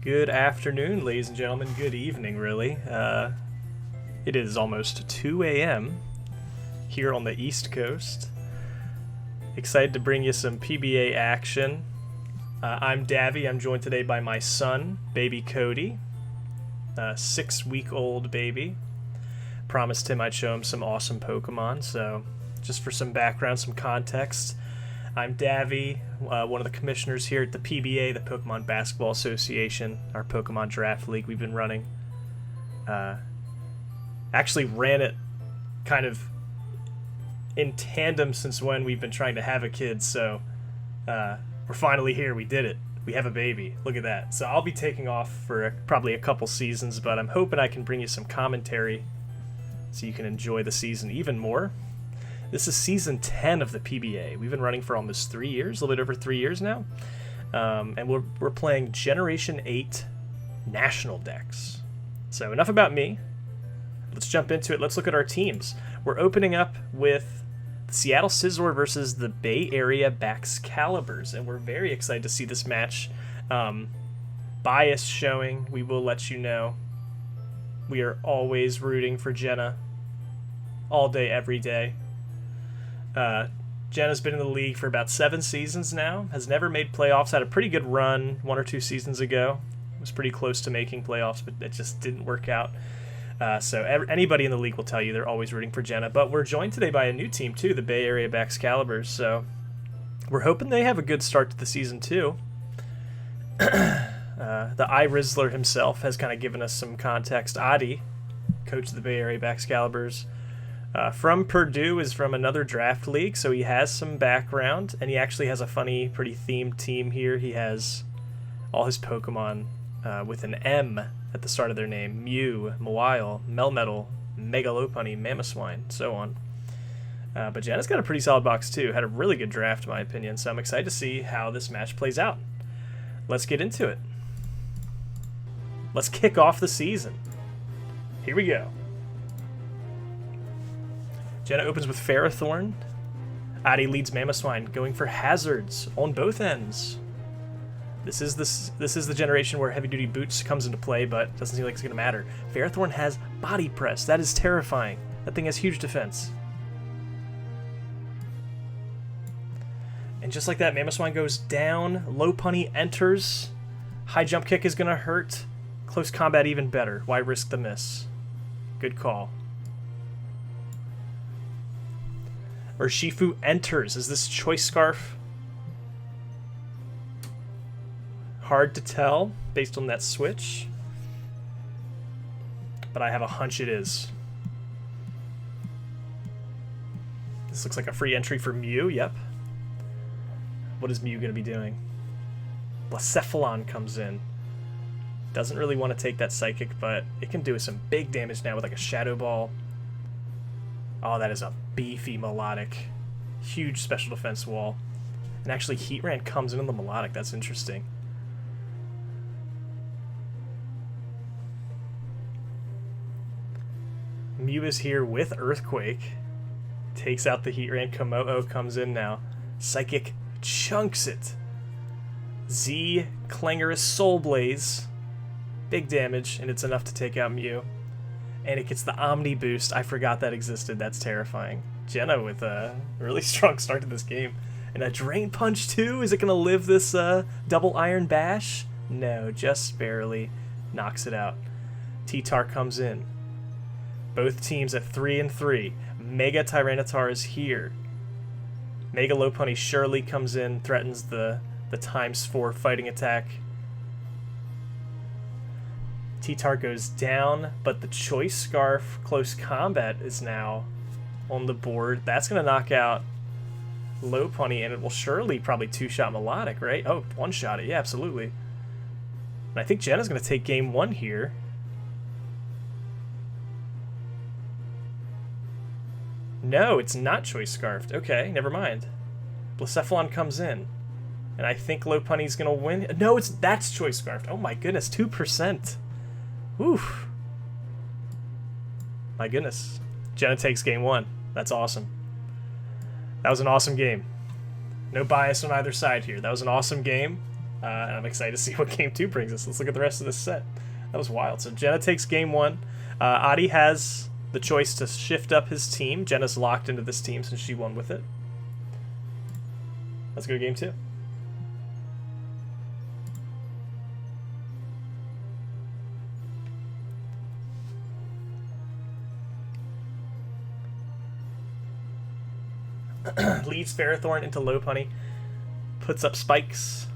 Good afternoon, ladies and gentlemen. Good evening, really. It is almost 2 a.m. here on the East Coast. Excited to bring you some PBA action. I'm Davy. I'm joined today by my son, baby Cody, a 6-week-old baby. Promised him I'd show him some awesome Pokemon, so just for some background, some context, I'm Davy, one of the commissioners here at the PBA, the Pokemon Basketball Association, our Pokemon Draft League we've been running. Actually ran it kind of in tandem since when we've been trying to have a kid, so we're finally here. We did it. We have a baby. Look at that. So I'll be taking off for probably a couple seasons, but I'm hoping I can bring you some commentary so you can enjoy the season even more. This is season 10 of the PBA. We've been running for almost 3 years, a little bit over 3 years now. And we're playing Generation 8 national decks. So enough about me. Let's jump into it. Let's look at our teams. We're opening up with the Seattle Scizor versus the Bay Area Baxcaliburs, and we're very excited to see this match. Bias showing, we will let you know. We are always rooting for Jenna. All day, every day. Jenna's been in the league for about 7 seasons now, has never made playoffs, had a pretty good run 1 or 2 seasons ago. Was pretty close to making playoffs, but it just didn't work out. So anybody in the league will tell you they're always rooting for Jenna. But we're joined today by a new team, too, the Bay Area Baxcaliburs. So we're hoping they have a good start to the season, too. The iRizzler himself has kind of given us some context. Adi, coach of the Bay Area Baxcaliburs, from Purdue, is from another draft league, so he has some background, and he actually has a funny, pretty themed team here. He has all his Pokemon with an M at the start of their name: Mew, Mawile, Melmetal, Megalopunny, Mamoswine, so on. But Jenna's got a pretty solid box too. Had a really good draft, in my opinion, so I'm excited to see how this match plays out. Let's get into it. Let's kick off the season. Here we go. Jenna opens with Ferrothorn. Adi leads Mamoswine, going for hazards on both ends. This is the generation where Heavy Duty Boots comes into play, but doesn't seem like it's going to matter. Ferrothorn has Body Press. That is terrifying. That thing has huge defense. And just like that, Mamoswine goes down. Lopunny enters. High Jump Kick is going to hurt. Close Combat even better. Why risk the miss? Good call. Urshifu enters. Is this Choice Scarf? Hard to tell based on that switch, but I have a hunch it is. This looks like a free entry for Mew. Yep. What is Mew going to be doing? Blacephalon comes in. Doesn't really want to take that Psychic, but it can do some big damage now with like a Shadow Ball. Oh, that is a beefy Melodic. Huge special defense wall. And actually Heatran comes in on the Melodic. That's interesting. Mew is here with Earthquake. Takes out the Heatran. Komodo comes in now. Psychic chunks it. Z, Clangorous, Soul Blaze. Big damage, and it's enough to take out Mew. And it gets the Omni Boost. I forgot that existed. That's terrifying. Jenna with a really strong start to this game. And a Drain Punch too? Is it going to live this double Iron Bash? No, just barely knocks it out. T-Tar comes in. Both teams at 3-3. Mega Tyranitar is here. Mega Lopunny surely comes in, threatens the ×4 fighting attack. T-Tar goes down, but the Choice Scarf Close Combat is now on the board. That's going to knock out Lopunny, and it will surely probably 2-shot Melodic, right? Oh, 1-shot it. Yeah, absolutely. And I think Jenna's going to take game 1 here. No, it's not Choice Scarfed. Okay, never mind. Blacephalon comes in. And I think Lopunny's going to win. No, that's Choice Scarfed. Oh my goodness, 2%. Oof. My goodness. Jenna takes game 1. That's awesome. That was an awesome game. No bias on either side here. That was an awesome game. And I'm excited to see what game 2 brings us. Let's look at the rest of this set. That was wild. So Jenna takes game 1. Adi has the choice to shift up his team. Jenna's locked into this team since she won with it. Let's go to game 2. Leads Ferrothorn into Lopunny. Puts up spikes.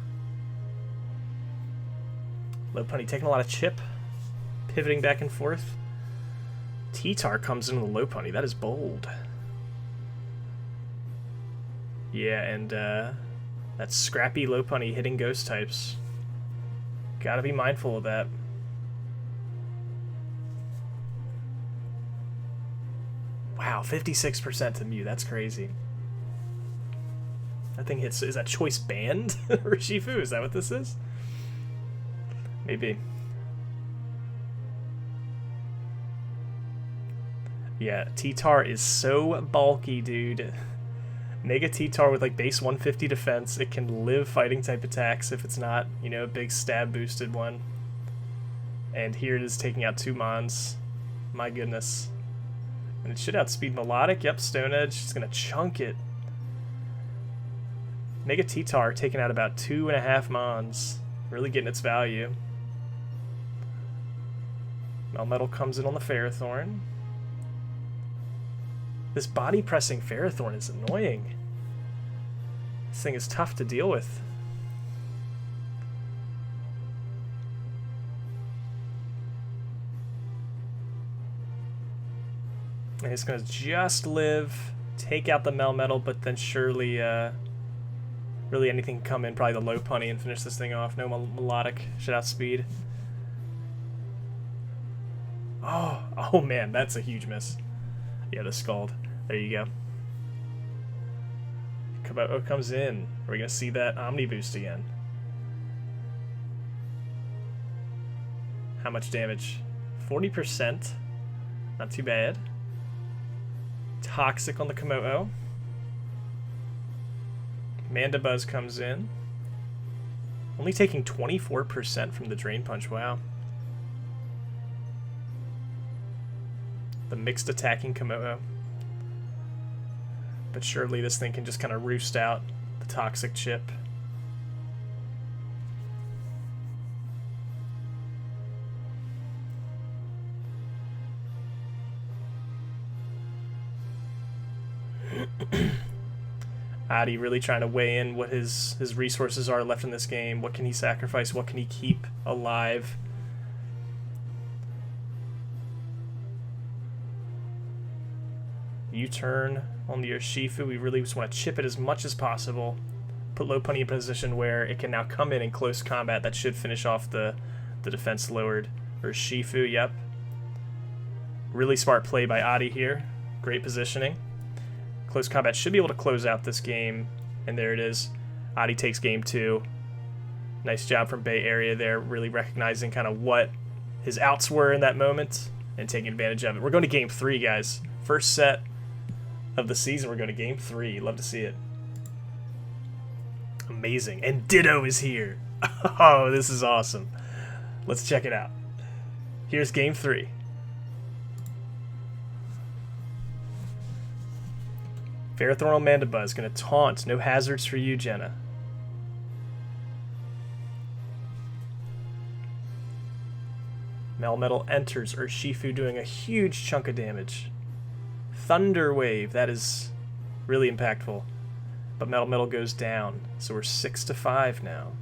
Lopunny taking a lot of chip. Pivoting back and forth. T-Tar comes in with Lopunny. That is bold. Yeah, and that scrappy Lopunny hitting ghost types. Gotta be mindful of that. Wow, 56% to Mew. That's crazy. That thing hits. Is that choice banned? Urshifu? Is that what this is? Maybe. Yeah, T-Tar is so bulky, dude. Mega T-Tar with like base 150 defense. It can live fighting type attacks if it's not, you know, a big stab boosted one. And here it is taking out 2 Mons. My goodness. And it should outspeed Melodic. Yep, Stone Edge. It's going to chunk it. Mega T-Tar taking out about 2.5 Mons. Really getting its value. Melmetal comes in on the Ferrothorn. This body pressing Ferrothorn is annoying. This thing is tough to deal with. And it's going to just live, take out the Melmetal, but then surely, really anything can come in, probably the Lopunny, and finish this thing off. No Melodic, should outspeed. Oh man, that's a huge miss. Yeah, the Scald. There you go. Komodo comes in. Are we going to see that Omni boost again? How much damage? 40%. Not too bad. Toxic on the Komodo. Mandibuzz comes in. Only taking 24% from the Drain Punch. Wow. The mixed attacking Komodo. But surely this thing can just kind of roost out the toxic chip. Adi really trying to weigh in what his resources are left in this game. What can he sacrifice? What can he keep alive? U-turn on the Urshifu. We really just want to chip it as much as possible. Put Lopunny in a position where it can now come in close combat. That should finish off the defense lowered Urshifu. Yep. Really smart play by Adi here. Great positioning. Close combat should be able to close out this game. And there it is. Adi takes game 2. Nice job from Bay Area there. Really recognizing kind of what his outs were in that moment and taking advantage of it. We're going to game 3, guys. First set of the season, we're going to game 3. Love to see it. Amazing. And Ditto is here. Oh, this is awesome. Let's check it out. Here's game 3. Ferrothorn Mandibuzz going to taunt. No hazards for you, Jenna. Melmetal enters. Urshifu doing a huge chunk of damage. Thunder Wave, that is really impactful. But Melmetal goes down, so we're 6-5 now.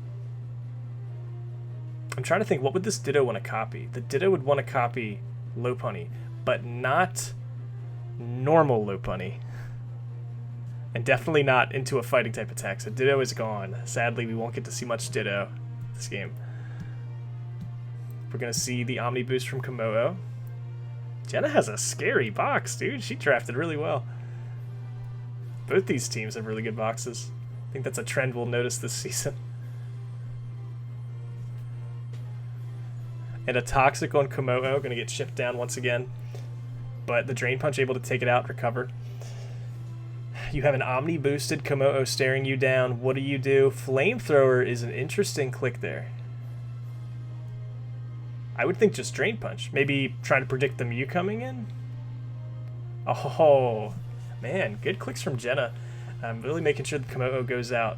I'm trying to think, what would this Ditto want to copy? The Ditto would want to copy Lopunny, but not normal Lopunny. And definitely not into a fighting type attack, so Ditto is gone. Sadly, we won't get to see much Ditto this game. We're going to see the Omni Boost from Komodo. Jenna has a scary box, dude. She drafted really well. Both these teams have really good boxes. I think that's a trend we'll notice this season. And a Toxic on Komodo, going to get shipped down once again. But the Drain Punch able to take it out, recover. You have an Omni-boosted Komodo staring you down. What do you do? Flamethrower is an interesting click there. I would think just Drain Punch. Maybe trying to predict the Mew coming in? Oh, man. Good clicks from Jenna. I'm really making sure the Komodo goes out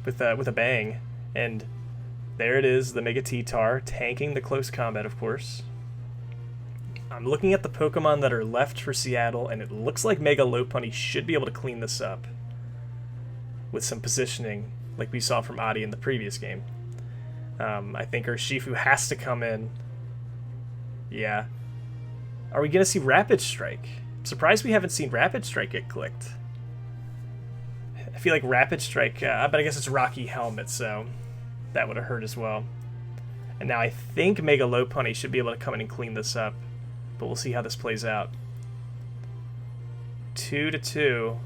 with a bang. And there it is, the Mega T-Tar, tanking the close combat, of course. I'm looking at the Pokemon that are left for Seattle, and it looks like Mega Lopunny should be able to clean this up with some positioning, like we saw from Adi in the previous game. I think Urshifu has to come in. Yeah. Are we going to see Rapid Strike? I'm surprised we haven't seen Rapid Strike get clicked. I feel like Rapid Strike, but I guess it's Rocky Helmet, so that would have hurt as well. And now I think Mega Lopunny should be able to come in and clean this up, but we'll see how this plays out. 2-2,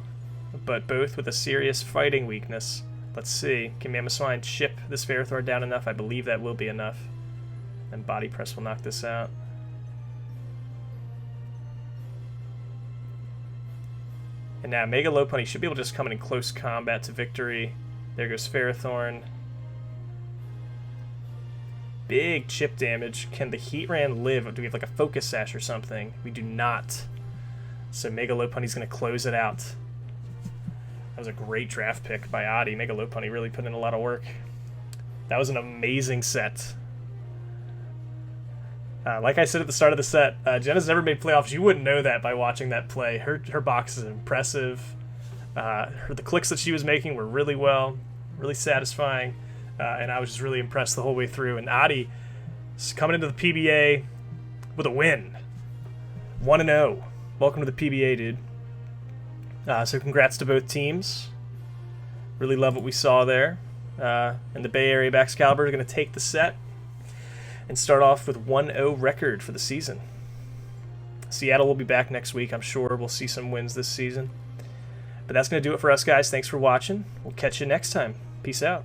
but both with a serious fighting weakness. Let's see. Can Mamoswine chip this Ferrothorn down enough? I believe that will be enough. And Body Press will knock this out. And now Mega Lopunny should be able to just come in close combat to victory. There goes Ferrothorn. Big chip damage. Can the Heatran live? Do we have like a Focus Sash or something? We do not. So Mega Lopunny's going to close it out. That was a great draft pick by Adi. Mega Lopunny really put in a lot of work. That was an amazing set. Like I said at the start of the set, Jenna's never made playoffs. You wouldn't know that by watching that play. Her box is impressive. The clicks that she was making were really really satisfying. And I was just really impressed the whole way through. And Adi is coming into the PBA with a win. 1-0. Welcome to the PBA, dude. So congrats to both teams. Really love what we saw there. And the Bay Area Baxcalibur are going to take the set and start off with 1-0 record for the season. Seattle will be back next week. I'm sure we'll see some wins this season. But that's going to do it for us, guys. Thanks for watching. We'll catch you next time. Peace out.